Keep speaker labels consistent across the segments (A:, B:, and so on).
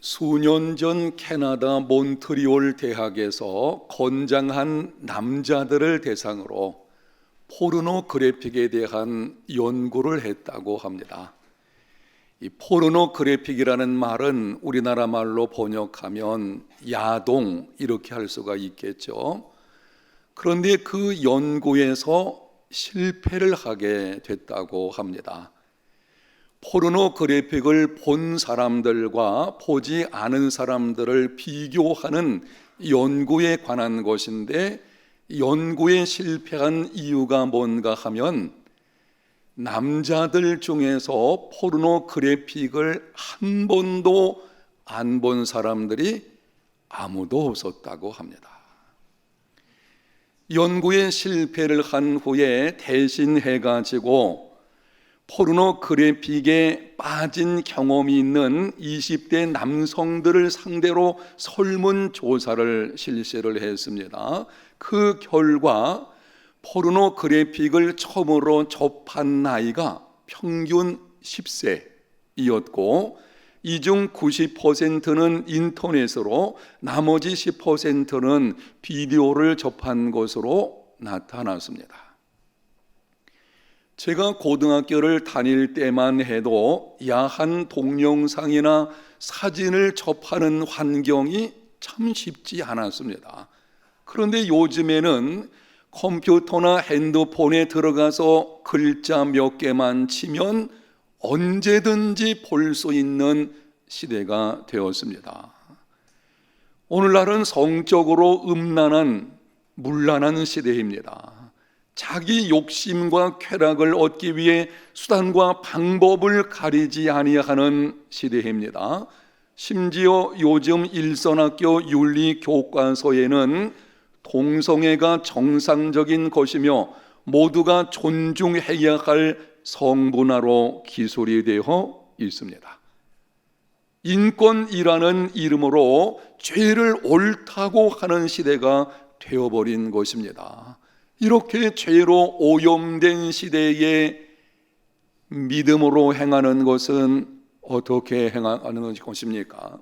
A: 수년 전 캐나다 몬트리올 대학에서 건장한 남자들을 대상으로 포르노 그래픽에 대한 연구를 했다고 합니다. 이 포르노 그래픽이라는 말은 우리나라 말로 번역하면 야동 이렇게 할 수가 있겠죠. 그런데 그 연구에서 실패를 하게 됐다고 합니다. 포르노 그래픽을 본 사람들과 보지 않은 사람들을 비교하는 연구에 관한 것인데, 연구에 실패한 이유가 뭔가 하면 남자들 중에서 포르노 그래픽을 한 번도 안 본 사람들이 아무도 없었다고 합니다. 연구에 실패를 한 후에 대신해가지고 포르노 그래픽에 빠진 경험이 있는 20대 남성들을 상대로 설문조사를 실시를 했습니다. 그 결과 포르노 그래픽을 처음으로 접한 나이가 평균 10세이었고, 이 중 90%는 인터넷으로, 나머지 10%는 비디오를 접한 것으로 나타났습니다. 제가 고등학교를 다닐 때만 해도 야한 동영상이나 사진을 접하는 환경이 참 쉽지 않았습니다. 그런데 요즘에는 컴퓨터나 핸드폰에 들어가서 글자 몇 개만 치면 언제든지 볼 수 있는 시대가 되었습니다. 오늘날은 성적으로 음란한, 문란한 시대입니다. 자기 욕심과 쾌락을 얻기 위해 수단과 방법을 가리지 아니하는 시대입니다. 심지어 요즘 일선학교 윤리 교과서에는 동성애가 정상적인 것이며 모두가 존중해야 할 성문화로 기술이 되어 있습니다. 인권이라는 이름으로 죄를 옳다고 하는 시대가 되어버린 것입니다. 이렇게 죄로 오염된 시대에 믿음으로 행하는 것은 어떻게 행하는 것입니까?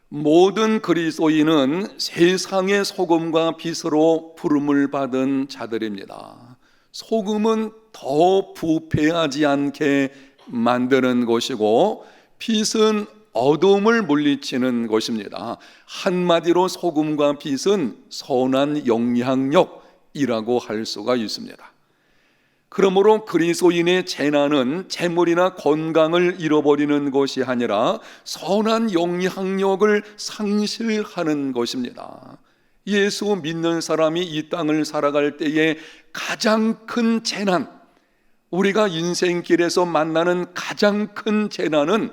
A: 모든 그리스도인은 세상의 소금과 빛으로 부름을 받은 자들입니다. 소금은 더 부패하지 않게 만드는 것이고, 빛은 어둠을 물리치는 것입니다. 한마디로 소금과 빛은 선한 영향력이라고 할 수가 있습니다. 그러므로 그리스도인의 재난은 재물이나 건강을 잃어버리는 것이 아니라 선한 영향력을 상실하는 것입니다. 예수 믿는 사람이 이 땅을 살아갈 때에 가장 큰 재난, 우리가 인생길에서 만나는 가장 큰 재난은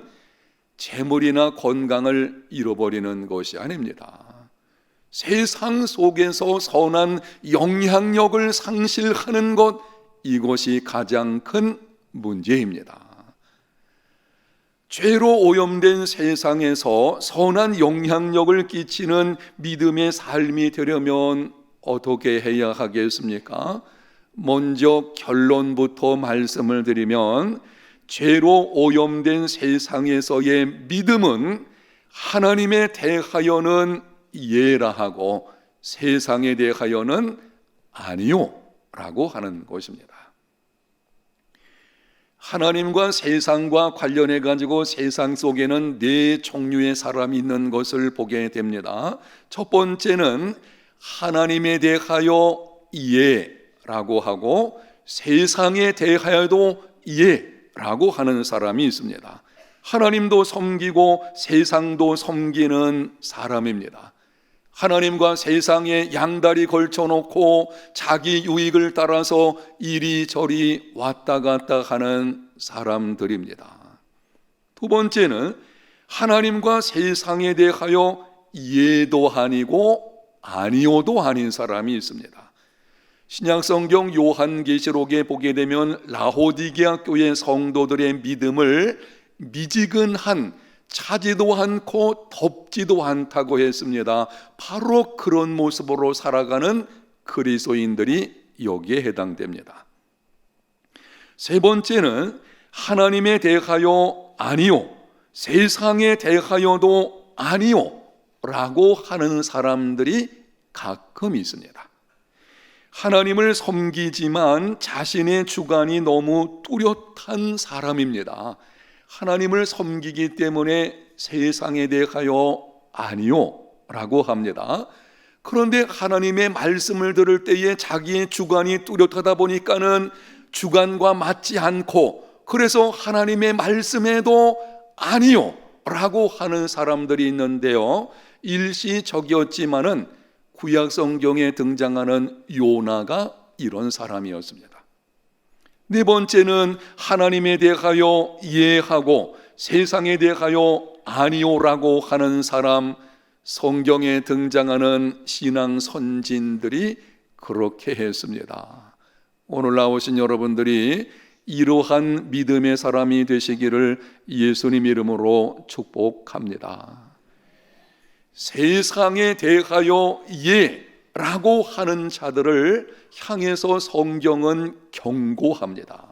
A: 재물이나 건강을 잃어버리는 것이 아닙니다. 세상 속에서 선한 영향력을 상실하는 것, 이것이 가장 큰 문제입니다. 죄로 오염된 세상에서 선한 영향력을 끼치는 믿음의 삶이 되려면 어떻게 해야 하겠습니까? 먼저 결론부터 말씀을 드리면, 죄로 오염된 세상에서의 믿음은 하나님에 대하여는 예라 하고 세상에 대하여는 아니요 라고 하는 것입니다. 하나님과 세상과 관련해 가지고 세상 속에는 네 종류의 사람이 있는 것을 보게 됩니다. 첫 번째는 하나님에 대하여 예라고 하고 세상에 대하여도 예라고 하는 사람이 있습니다. 하나님도 섬기고 세상도 섬기는 사람입니다. 하나님과 세상에 양다리 걸쳐놓고 자기 유익을 따라서 이리저리 왔다 갔다 하는 사람들입니다. 두 번째는 하나님과 세상에 대하여 예도 아니고 아니오도 아닌 사람이 있습니다. 신약성경 요한계시록에 보게 되면 라오디게아 교회 성도들의 믿음을 미지근한, 차지도 않고 덥지도 않다고 했습니다. 바로 그런 모습으로 살아가는 그리스도인들이 여기에 해당됩니다. 세 번째는 하나님에 대하여 아니요, 세상에 대하여도 아니요 라고 하는 사람들이 가끔 있습니다. 하나님을 섬기지만 자신의 주관이 너무 뚜렷한 사람입니다. 하나님을 섬기기 때문에 세상에 대하여 아니요 라고 합니다. 그런데 하나님의 말씀을 들을 때에 자기의 주관이 뚜렷하다 보니까는 주관과 맞지 않고, 그래서 하나님의 말씀에도 아니요 라고 하는 사람들이 있는데요, 일시적이었지만은 구약 성경에 등장하는 요나가 이런 사람이었습니다. 네 번째는 하나님에 대하여 예하고 세상에 대하여 아니오라고 하는 사람, 성경에 등장하는 신앙 선진들이 그렇게 했습니다. 오늘 나오신 여러분들이 이러한 믿음의 사람이 되시기를 예수님 이름으로 축복합니다. 세상에 대하여 예라고 하는 자들을 향해서 성경은 경고합니다.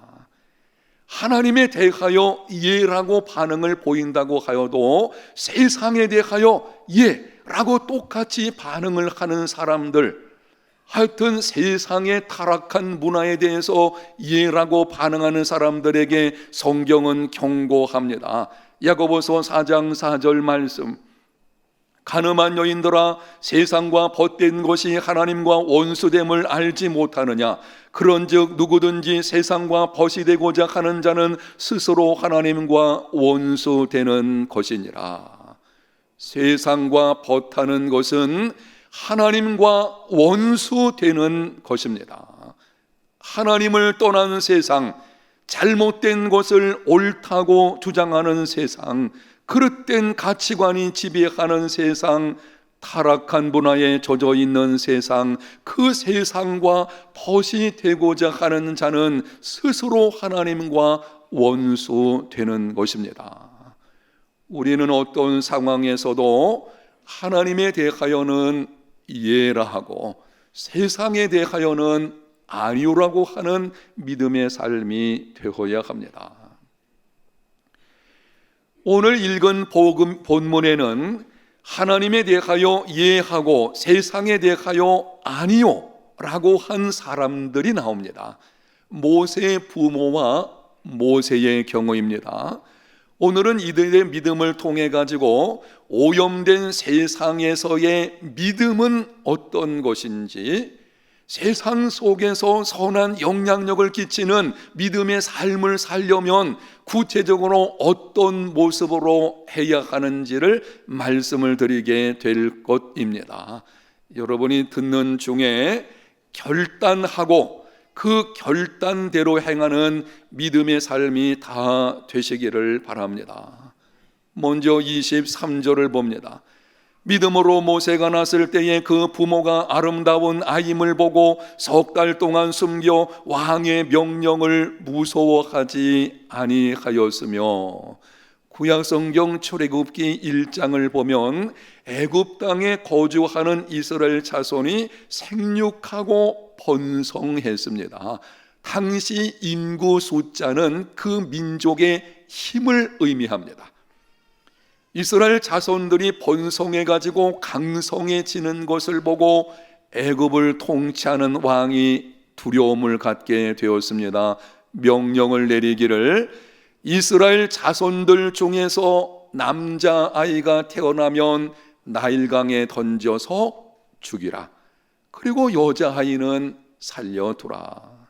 A: 하나님에 대하여 예라고 반응을 보인다고 하여도 세상에 대하여 예라고 똑같이 반응을 하는 사람들, 하여튼 세상의 타락한 문화에 대해서 예라고 반응하는 사람들에게 성경은 경고합니다. 야고보서 4장 4절 말씀, 가늠한 여인들아, 세상과 벗된 것이 하나님과 원수됨을 알지 못하느냐? 그런즉 누구든지 세상과 벗이 되고자 하는 자는 스스로 하나님과 원수되는 것이니라. 세상과 벗하는 것은 하나님과 원수되는 것입니다. 하나님을 떠나는 세상, 잘못된 것을 옳다고 주장하는 세상, 그릇된 가치관이 지배하는 세상, 타락한 문화에 젖어 있는 세상, 그 세상과 벗이 되고자 하는 자는 스스로 하나님과 원수되는 것입니다. 우리는 어떤 상황에서도 하나님에 대하여는 예라 하고 세상에 대하여는 아니오라고 하는 믿음의 삶이 되어야 합니다. 오늘 읽은 본문에는 하나님에 대하여 예하고 세상에 대하여 아니요 라고 한 사람들이 나옵니다. 모세의 부모와 모세의 경우입니다. 오늘은 이들의 믿음을 통해 가지고 오염된 세상에서의 믿음은 어떤 것인지, 세상 속에서 선한 영향력을 끼치는 믿음의 삶을 살려면 구체적으로 어떤 모습으로 해야 하는지를 말씀을 드리게 될 것입니다. 여러분이 듣는 중에 결단하고 그 결단대로 행하는 믿음의 삶이 다 되시기를 바랍니다. 먼저 23절을 봅니다. 믿음으로 모세가 났을 때에 그 부모가 아름다운 아임을 보고 석 달 동안 숨겨 왕의 명령을 무서워하지 아니하였으며, 구약성경 출애굽기 1장을 보면 애굽 땅에 거주하는 이스라엘 자손이 생육하고 번성했습니다. 당시 인구 숫자는 그 민족의 힘을 의미합니다. 이스라엘 자손들이 번성해가지고 강성해지는 것을 보고 애굽을 통치하는 왕이 두려움을 갖게 되었습니다. 명령을 내리기를 이스라엘 자손들 중에서 남자아이가 태어나면 나일강에 던져서 죽이라. 그리고 여자아이는 살려두라.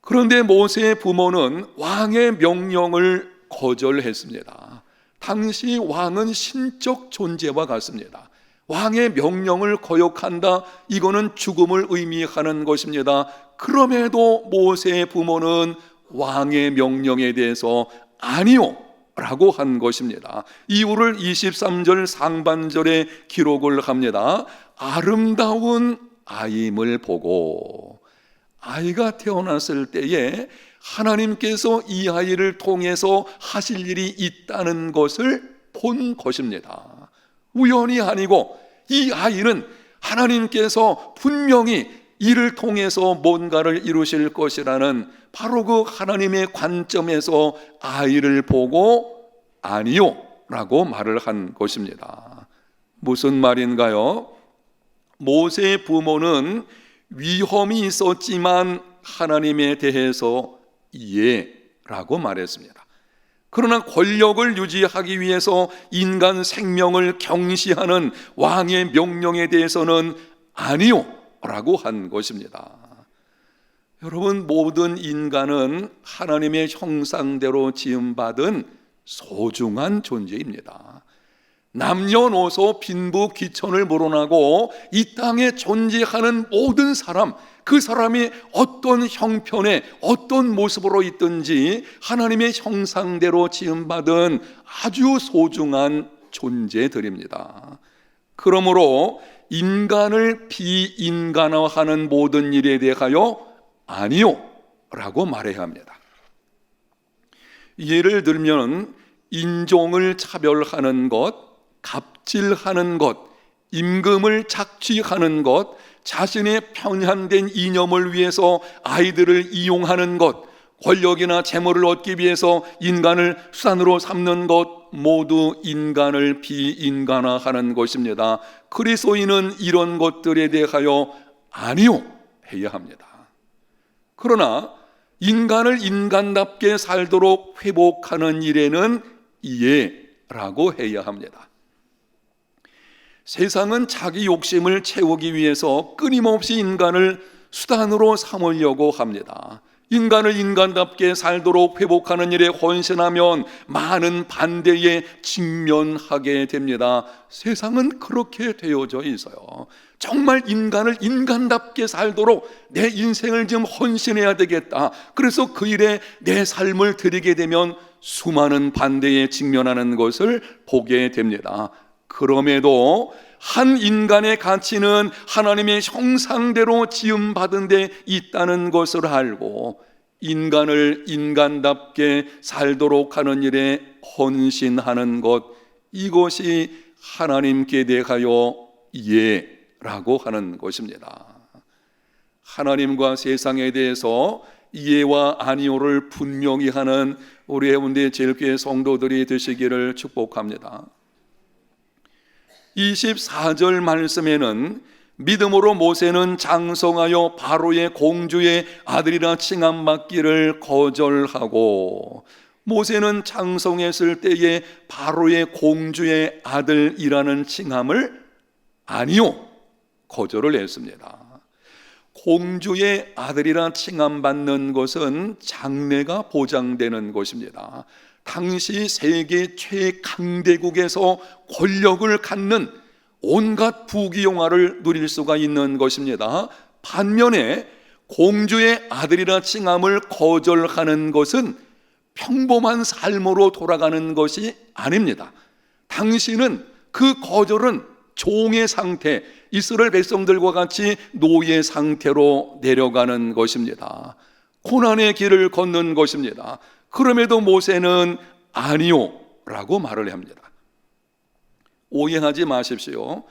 A: 그런데 모세의 부모는 왕의 명령을 거절했습니다. 당시 왕은 신적 존재와 같습니다. 왕의 명령을 거역한다, 이거는 죽음을 의미하는 것입니다. 그럼에도 모세의 부모는 왕의 명령에 대해서 아니요 라고 한 것입니다. 이유를 23절 상반절에 기록을 합니다. 아름다운 아임을 보고, 아이가 태어났을 때에 하나님께서 이 아이를 통해서 하실 일이 있다는 것을 본 것입니다. 우연이 아니고 이 아이는 하나님께서 분명히 이를 통해서 뭔가를 이루실 것이라는 바로 그 하나님의 관점에서 아이를 보고 아니요 라고 말을 한 것입니다. 무슨 말인가요? 모세의 부모는 위험이 있었지만 하나님에 대해서 예라고 말했습니다. 그러나 권력을 유지하기 위해서 인간 생명을 경시하는 왕의 명령에 대해서는 아니요 라고 한 것입니다. 여러분, 모든 인간은 하나님의 형상대로 지음받은 소중한 존재입니다. 남녀노소 빈부귀천을 물어나고 이 땅에 존재하는 모든 사람, 그 사람이 어떤 형편에 어떤 모습으로 있든지 하나님의 형상대로 지음받은 아주 소중한 존재들입니다. 그러므로 인간을 비인간화하는 모든 일에 대하여 아니요 라고 말해야 합니다. 예를 들면 인종을 차별하는 것, 갑질하는 것, 임금을 착취하는 것, 자신의 편향된 이념을 위해서 아이들을 이용하는 것, 권력이나 재물을 얻기 위해서 인간을 수단으로 삼는 것, 모두 인간을 비인간화하는 것입니다. 그리스도인은 이런 것들에 대하여 아니요 해야 합니다. 그러나 인간을 인간답게 살도록 회복하는 일에는 예라고 해야 합니다. 세상은 자기 욕심을 채우기 위해서 끊임없이 인간을 수단으로 삼으려고 합니다. 인간을 인간답게 살도록 회복하는 일에 헌신하면 많은 반대에 직면하게 됩니다. 세상은 그렇게 되어져 있어요. 정말 인간을 인간답게 살도록 내 인생을 좀 헌신해야 되겠다. 그래서 그 일에 내 삶을 드리게 되면 수많은 반대에 직면하는 것을 보게 됩니다. 그럼에도 한 인간의 가치는 하나님의 형상대로 지음받은 데 있다는 것을 알고 인간을 인간답게 살도록 하는 일에 헌신하는 것, 이것이 하나님께 대하여 예라고 하는 것입니다. 하나님과 세상에 대해서 예와 아니오를 분명히 하는 우리 해운대 제일교회 성도들이 되시기를 축복합니다. 24절 말씀에는 믿음으로 모세는 장성하여 바로의 공주의 아들이라 칭함받기를 거절하고, 모세는 장성했을 때에 바로의 공주의 아들이라는 칭함을 아니요 거절을 했습니다. 공주의 아들이라 칭함받는 것은 장래가 보장되는 것입니다. 당시 세계 최강대국에서 권력을 갖는 온갖 부귀영화를 누릴 수가 있는 것입니다. 반면에 공주의 아들이라 칭함을 거절하는 것은 평범한 삶으로 돌아가는 것이 아닙니다. 당시는 그 거절은 종의 상태, 이스라엘 백성들과 같이 노예 상태로 내려가는 것입니다. 고난의 길을 걷는 것입니다. 그럼에도 모세는 아니요 라고 말을 합니다. 오해하지 마십시오.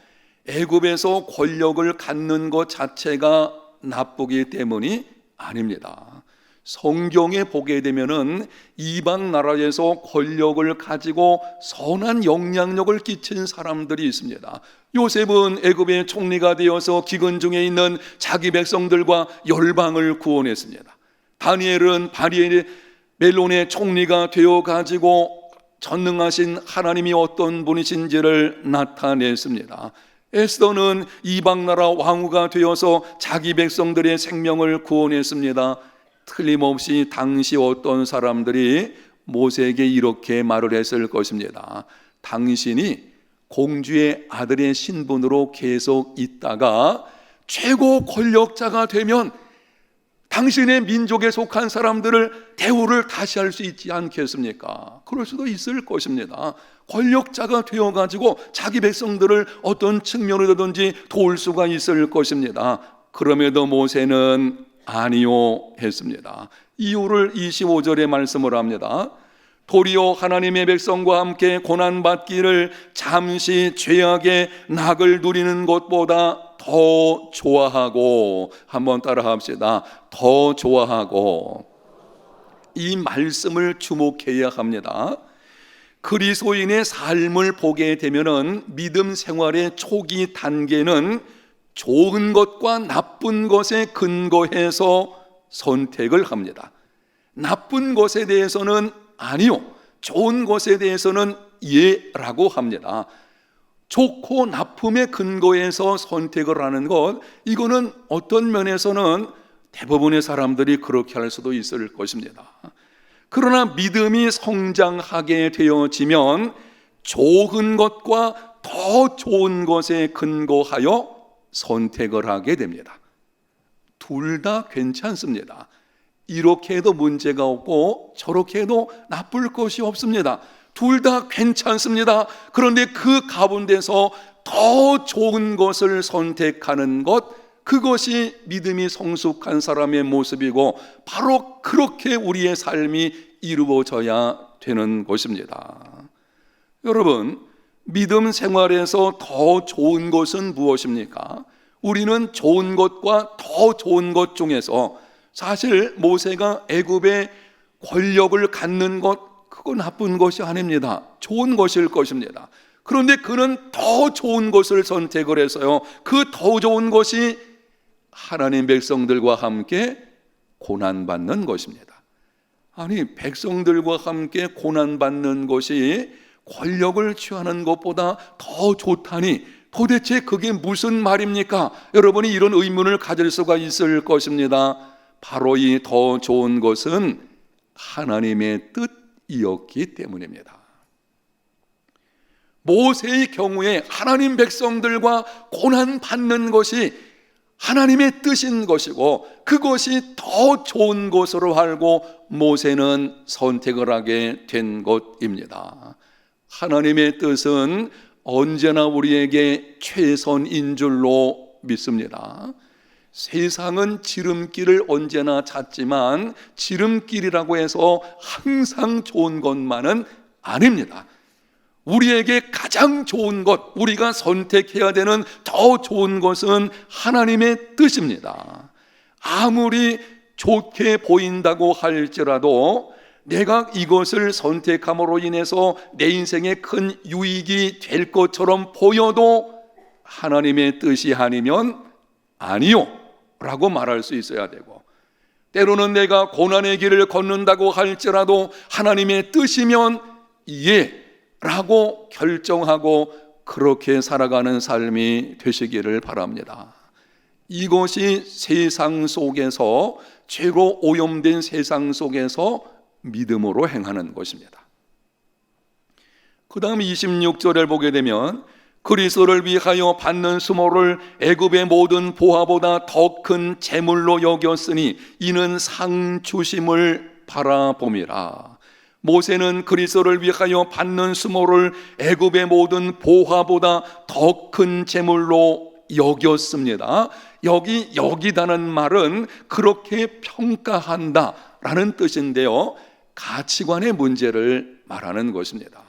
A: 애굽에서 권력을 갖는 것 자체가 나쁘기 때문이 아닙니다. 성경에 보게 되면은 이방 나라에서 권력을 가지고 선한 영향력을 끼친 사람들이 있습니다. 요셉은 애굽의 총리가 되어서 기근 중에 있는 자기 백성들과 열방을 구원했습니다. 다니엘은 바벨론의 총리가 되어 가지고 전능하신 하나님이 어떤 분이신지를 나타냈습니다. 에스더는 이방 나라 왕후가 되어서 자기 백성들의 생명을 구원했습니다. 틀림없이 당시 어떤 사람들이 모세에게 이렇게 말을 했을 것입니다. 당신이 공주의 아들의 신분으로 계속 있다가 최고 권력자가 되면 당신의 민족에 속한 사람들을 대우를 다시 할 수 있지 않겠습니까? 그럴 수도 있을 것입니다. 권력자가 되어가지고 자기 백성들을 어떤 측면으로든지 도울 수가 있을 것입니다. 그럼에도 모세는 아니요 했습니다. 이유를 25절에 말씀을 합니다. 도리어 하나님의 백성과 함께 고난받기를 잠시 죄악의 낙을 누리는 것보다 더 좋아하고, 한번 따라 합시다. 더 좋아하고. 이 말씀을 주목해야 합니다. 그리스도인의 삶을 보게 되면은 믿음 생활의 초기 단계는 좋은 것과 나쁜 것에 근거해서 선택을 합니다. 나쁜 것에 대해서는 아니요, 좋은 것에 대해서는 예라고 합니다. 좋고 나쁨에 근거해서 선택을 하는 것, 이거는 어떤 면에서는 대부분의 사람들이 그렇게 할 수도 있을 것입니다. 그러나 믿음이 성장하게 되어지면 좋은 것과 더 좋은 것에 근거하여 선택을 하게 됩니다. 둘 다 괜찮습니다. 이렇게 해도 문제가 없고 저렇게 해도 나쁠 것이 없습니다. 둘 다 괜찮습니다. 그런데 그 가운데서 더 좋은 것을 선택하는 것, 그것이 믿음이 성숙한 사람의 모습이고 바로 그렇게 우리의 삶이 이루어져야 되는 것입니다. 여러분, 믿음 생활에서 더 좋은 것은 무엇입니까? 우리는 좋은 것과 더 좋은 것 중에서 사실 모세가 애굽의 권력을 갖는 것, 그건 나쁜 것이 아닙니다. 좋은 것일 것입니다. 그런데 그는 더 좋은 것을 선택을 해서요, 그 더 좋은 것이 하나님 백성들과 함께 고난받는 것입니다. 아니, 백성들과 함께 고난받는 것이 권력을 취하는 것보다 더 좋다니 도대체 그게 무슨 말입니까? 여러분이 이런 의문을 가질 수가 있을 것입니다. 바로 이 더 좋은 것은 하나님의 뜻이었기 때문입니다. 모세의 경우에 하나님 백성들과 고난받는 것이 하나님의 뜻인 것이고 그것이 더 좋은 것으로 알고 모세는 선택을 하게 된 것입니다. 하나님의 뜻은 언제나 우리에게 최선인 줄로 믿습니다. 세상은 지름길을 언제나 찾지만 지름길이라고 해서 항상 좋은 것만은 아닙니다. 우리에게 가장 좋은 것, 우리가 선택해야 되는 더 좋은 것은 하나님의 뜻입니다. 아무리 좋게 보인다고 할지라도 내가 이것을 선택함으로 인해서 내 인생에 큰 유익이 될 것처럼 보여도 하나님의 뜻이 아니면 아니요 라고 말할 수 있어야 되고, 때로는 내가 고난의 길을 걷는다고 할지라도 하나님의 뜻이면 예 라고 결정하고 그렇게 살아가는 삶이 되시기를 바랍니다. 이것이 세상 속에서, 죄로 오염된 세상 속에서 믿음으로 행하는 것입니다. 그 다음 26절을 보게 되면 그리스도를 위하여 받는 수모를 애굽의 모든 보화보다 더 큰 재물로 여겼으니 이는 상 주심을 바라봄이라. 모세는 그리스도를 위하여 받는 수모를 애굽의 모든 보화보다 더 큰 재물로 여겼습니다. 여기다는 말은 그렇게 평가한다라는 뜻인데요, 가치관의 문제를 말하는 것입니다.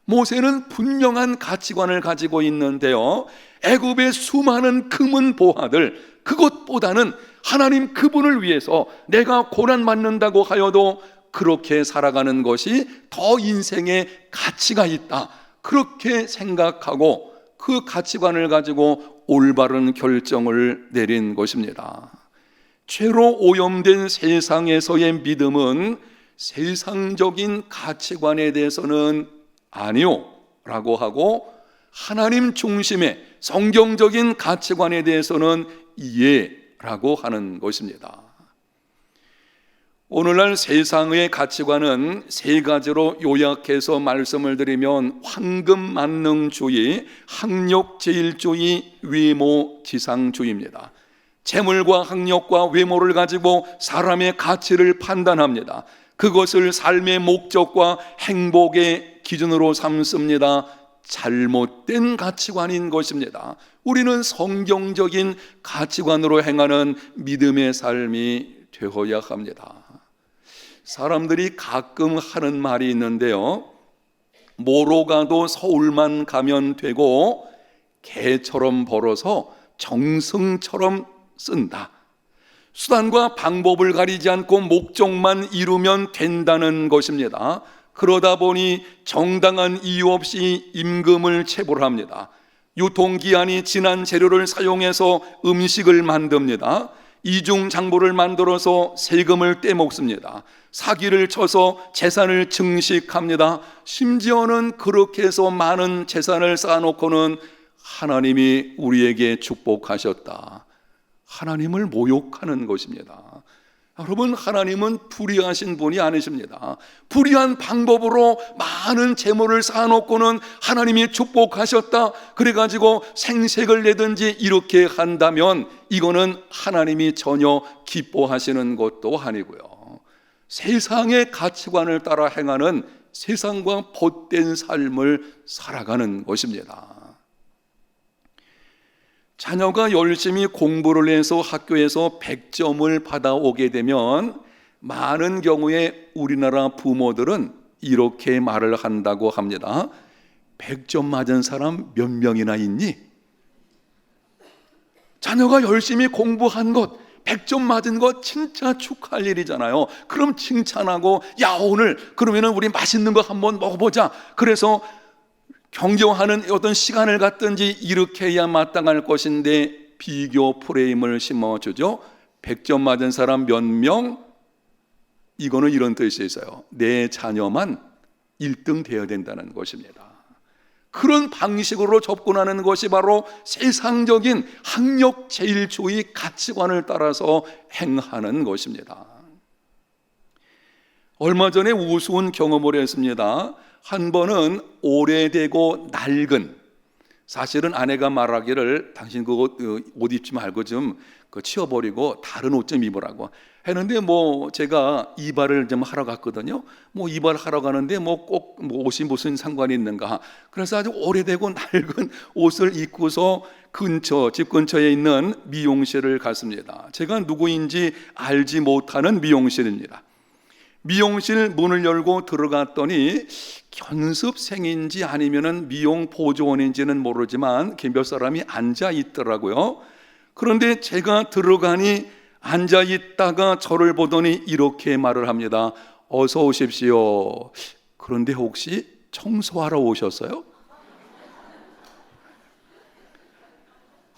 A: 모세는 분명한 가치관을 가지고 있는데요, 애굽의 수많은 금은 보화들, 그것보다는 하나님 그분을 위해서 내가 고난받는다고 하여도 그렇게 살아가는 것이 더 인생에 가치가 있다, 그렇게 생각하고 그 가치관을 가지고 올바른 결정을 내린 것입니다. 죄로 오염된 세상에서의 믿음은 세상적인 가치관에 대해서는 아니요 라고 하고, 하나님 중심의 성경적인 가치관에 대해서는 예 라고 하는 것입니다. 오늘날 세상의 가치관은 세 가지로 요약해서 말씀을 드리면 황금만능주의, 학력제일주의, 외모지상주의입니다. 재물과 학력과 외모를 가지고 사람의 가치를 판단합니다. 그것을 삶의 목적과 행복의 기준으로 삼습니다. 잘못된 가치관인 것입니다. 우리는 성경적인 가치관으로 행하는 믿음의 삶이 되어야 합니다. 사람들이 가끔 하는 말이 있는데요, 뭐로 가도 서울만 가면 되고 개처럼 벌어서 정승처럼 쓴다. 수단과 방법을 가리지 않고 목적만 이루면 된다는 것입니다. 그러다 보니 정당한 이유 없이 임금을 체불합니다. 유통기한이 지난 재료를 사용해서 음식을 만듭니다. 이중장부를 만들어서 세금을 떼먹습니다. 사기를 쳐서 재산을 증식합니다. 심지어는 그렇게 해서 많은 재산을 쌓아놓고는 하나님이 우리에게 축복하셨다, 하나님을 모욕하는 것입니다. 여러분, 하나님은 불의하신 분이 아니십니다. 불의한 방법으로 많은 재물을 쌓아놓고는 하나님이 축복하셨다, 그래가지고 생색을 내든지 이렇게 한다면 이거는 하나님이 전혀 기뻐하시는 것도 아니고요, 세상의 가치관을 따라 행하는 세상과 벗된 삶을 살아가는 것입니다. 자녀가 열심히 공부를 해서 학교에서 100점을 받아오게 되면 많은 경우에 우리나라 부모들은 이렇게 말을 한다고 합니다. 100점 맞은 사람 몇 명이나 있니? 자녀가 열심히 공부한 것, 100점 맞은 것 진짜 축하할 일이잖아요. 그럼 칭찬하고, 야, 오늘 그러면은 우리 맛있는 거 한번 먹어보자. 그래서 경쟁하는 어떤 시간을 갖든지 이렇게 해야 마땅할 것인데 비교 프레임을 심어주죠. 100점 맞은 사람 몇 명? 이거는 이런 뜻이 있어요. 내 자녀만 1등 되어야 된다는 것입니다. 그런 방식으로 접근하는 것이 바로 세상적인 학력제일주의 가치관을 따라서 행하는 것입니다. 얼마 전에 우스운 경험을 했습니다. 한 번은 오래되고 낡은, 사실은 아내가 말하기를 당신 그 옷 입지 말고 좀 치워버리고 다른 옷 좀 입으라고 했는데, 제가 이발을 좀 하러 갔거든요. 이발 하러 가는데 꼭 옷이 무슨 상관이 있는가. 그래서 아주 오래되고 낡은 옷을 입고서 집 근처에 있는 미용실을 갔습니다. 제가 누구인지 알지 못하는 미용실입니다. 미용실 문을 열고 들어갔더니 견습생인지 아니면은 미용 보조원인지는 모르지만 몇 사람이 앉아 있더라고요. 그런데 제가 들어가니 앉아 있다가 저를 보더니 이렇게 말을 합니다. 어서 오십시오. 그런데 혹시 청소하러 오셨어요?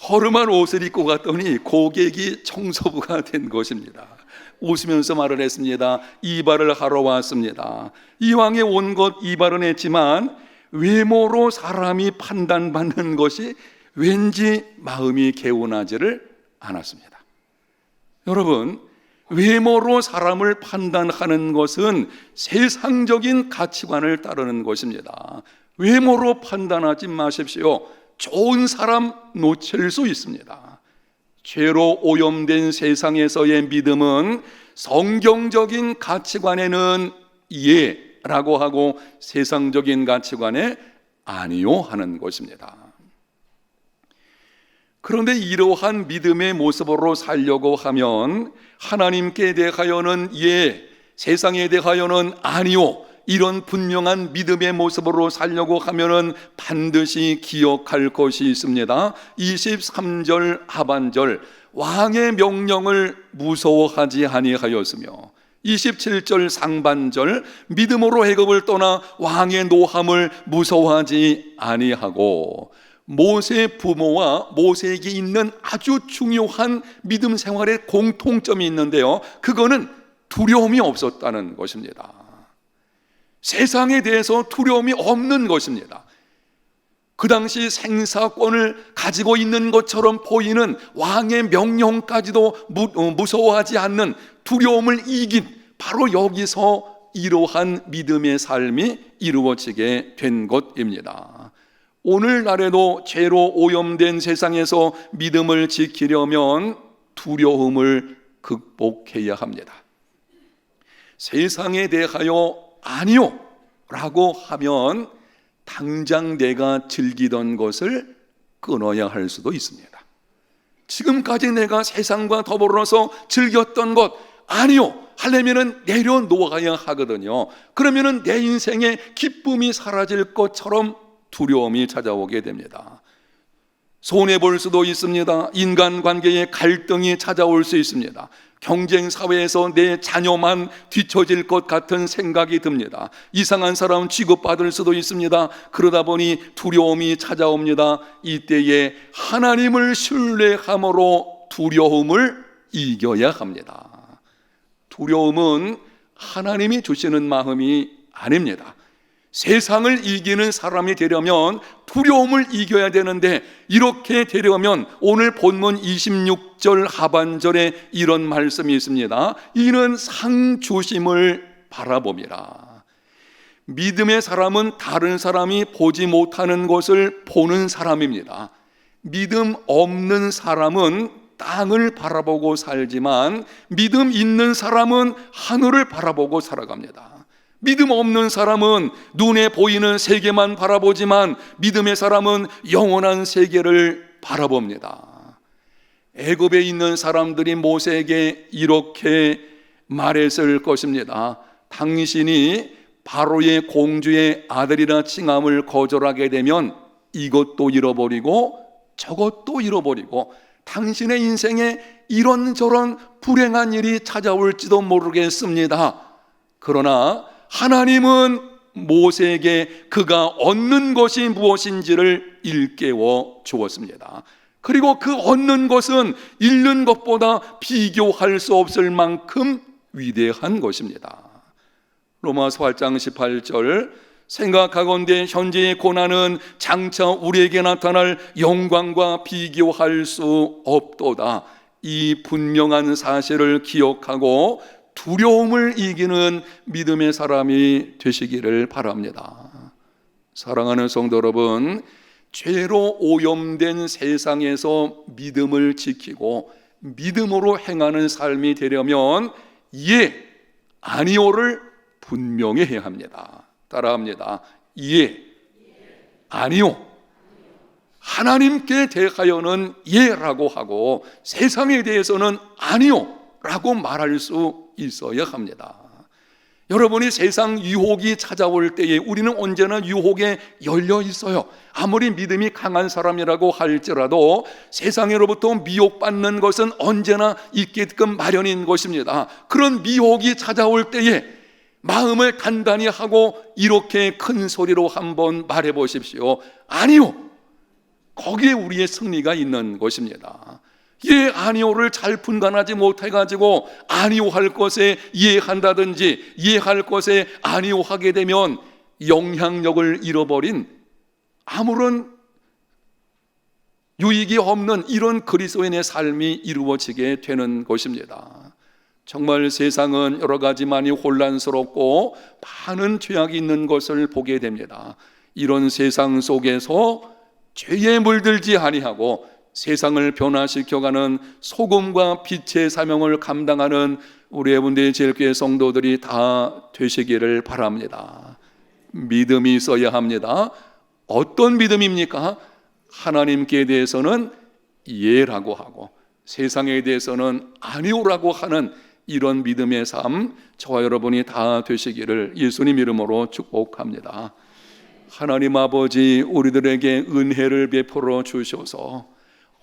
A: 허름한 옷을 입고 갔더니 고객이 청소부가 된 것입니다. 웃으면서 말을 했습니다. 이발을 하러 왔습니다. 이왕에 온 것 이발은 했지만 외모로 사람이 판단받는 것이 왠지 마음이 개운하지를 않았습니다. 여러분, 외모로 사람을 판단하는 것은 세상적인 가치관을 따르는 것입니다. 외모로 판단하지 마십시오. 좋은 사람 놓칠 수 있습니다. 죄로 오염된 세상에서의 믿음은 성경적인 가치관에는 예라고 하고 세상적인 가치관에 아니요 하는 것입니다. 그런데 이러한 믿음의 모습으로 살려고 하면 하나님께 대하여는 예, 세상에 대하여는 아니요, 이런 분명한 믿음의 모습으로 살려고 하면은 반드시 기억할 것이 있습니다. 23절 하반절, 왕의 명령을 무서워하지 아니하였으며 27절 상반절, 믿음으로 애굽을 떠나 왕의 노함을 무서워하지 아니하고, 모세 부모와 모세에게 있는 아주 중요한 믿음 생활의 공통점이 있는데요, 그거는 두려움이 없었다는 것입니다. 세상에 대해서 두려움이 없는 것입니다. 그 당시 생사권을 가지고 있는 것처럼 보이는 왕의 명령까지도 무서워하지 않는 두려움을 이긴, 바로 여기서 이러한 믿음의 삶이 이루어지게 된 것입니다. 오늘날에도 죄로 오염된 세상에서 믿음을 지키려면 두려움을 극복해야 합니다. 세상에 대하여 아니요 라고 하면 당장 내가 즐기던 것을 끊어야 할 수도 있습니다. 지금까지 내가 세상과 더불어서 즐겼던 것 아니요 하려면은 내려놓아야 하거든요. 그러면은 내 인생에 기쁨이 사라질 것처럼 두려움이 찾아오게 됩니다. 손해볼 수도 있습니다. 인간관계에 갈등이 찾아올 수 있습니다. 경쟁 사회에서 내 자녀만 뒤처질 것 같은 생각이 듭니다. 이상한 사람 취급받을 수도 있습니다. 그러다 보니 두려움이 찾아옵니다. 이때에 하나님을 신뢰함으로 두려움을 이겨야 합니다. 두려움은 하나님이 주시는 마음이 아닙니다. 세상을 이기는 사람이 되려면 두려움을 이겨야 되는데, 이렇게 되려면 오늘 본문 26절 하반절에 이런 말씀이 있습니다. 이는 상주심을 바라봄이라. 믿음의 사람은 다른 사람이 보지 못하는 것을 보는 사람입니다. 믿음 없는 사람은 땅을 바라보고 살지만, 믿음 있는 사람은 하늘을 바라보고 살아갑니다. 믿음 없는 사람은 눈에 보이는 세계만 바라보지만, 믿음의 사람은 영원한 세계를 바라봅니다. 애굽에 있는 사람들이 모세에게 이렇게 말했을 것입니다. 당신이 바로의 공주의 아들이라 칭함을 거절하게 되면 이것도 잃어버리고 저것도 잃어버리고 당신의 인생에 이런저런 불행한 일이 찾아올지도 모르겠습니다. 그러나 하나님은 모세에게 그가 얻는 것이 무엇인지를 일깨워 주었습니다. 그리고 그 얻는 것은 잃는 것보다 비교할 수 없을 만큼 위대한 것입니다. 로마서 8장 18절, 생각하건대 현재의 고난은 장차 우리에게 나타날 영광과 비교할 수 없도다. 이 분명한 사실을 기억하고 두려움을 이기는 믿음의 사람이 되시기를 바랍니다. 사랑하는 성도 여러분, 죄로 오염된 세상에서 믿음을 지키고 믿음으로 행하는 삶이 되려면 예, 아니오를 분명히 해야 합니다. 따라합니다. 예, 아니오. 하나님께 대하여는 예라고 하고 세상에 대해서는 아니오 라고 말할 수 있어야 합니다. 여러분이 세상 유혹이 찾아올 때에 우리는 언제나 유혹에 열려 있어요. 아무리 믿음이 강한 사람이라고 할지라도 세상으로부터 미혹받는 것은 언제나 있게끔 마련인 것입니다. 그런 미혹이 찾아올 때에 마음을 단단히 하고 이렇게 큰 소리로 한번 말해 보십시오. 아니요, 거기에 우리의 승리가 있는 것입니다. 예, 아니오를 잘 분간하지 못해가지고 아니오 할 것에 예 한다든지 예 할 것에 아니오 하게 되면 영향력을 잃어버린 아무런 유익이 없는 이런 그리스도인의 삶이 이루어지게 되는 것입니다. 정말 세상은 여러 가지 많이 혼란스럽고 많은 죄악이 있는 것을 보게 됩니다. 이런 세상 속에서 죄에 물들지 아니하고 세상을 변화시켜가는 소금과 빛의 사명을 감당하는 우리 에본드의 제일교회 성도들이 다 되시기를 바랍니다. 믿음이 있어야 합니다. 어떤 믿음입니까? 하나님께 대해서는 예라고 하고 세상에 대해서는 아니오라고 하는 이런 믿음의 삶, 저와 여러분이 다 되시기를 예수님 이름으로 축복합니다. 하나님 아버지, 우리들에게 은혜를 베풀어 주셔서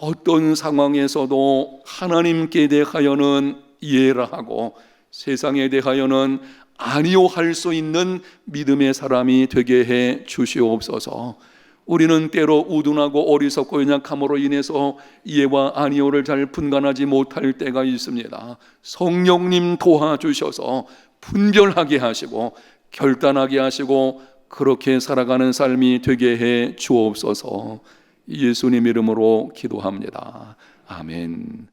A: 어떤 상황에서도 하나님께 대하여는 예라 하고 세상에 대하여는 아니오 할 수 있는 믿음의 사람이 되게 해 주시옵소서. 우리는 때로 우둔하고 어리석고 연약함으로 인해서 예와 아니오를 잘 분간하지 못할 때가 있습니다. 성령님 도와주셔서 분별하게 하시고 결단하게 하시고 그렇게 살아가는 삶이 되게 해 주옵소서. 예수님 이름으로 기도합니다. 아멘.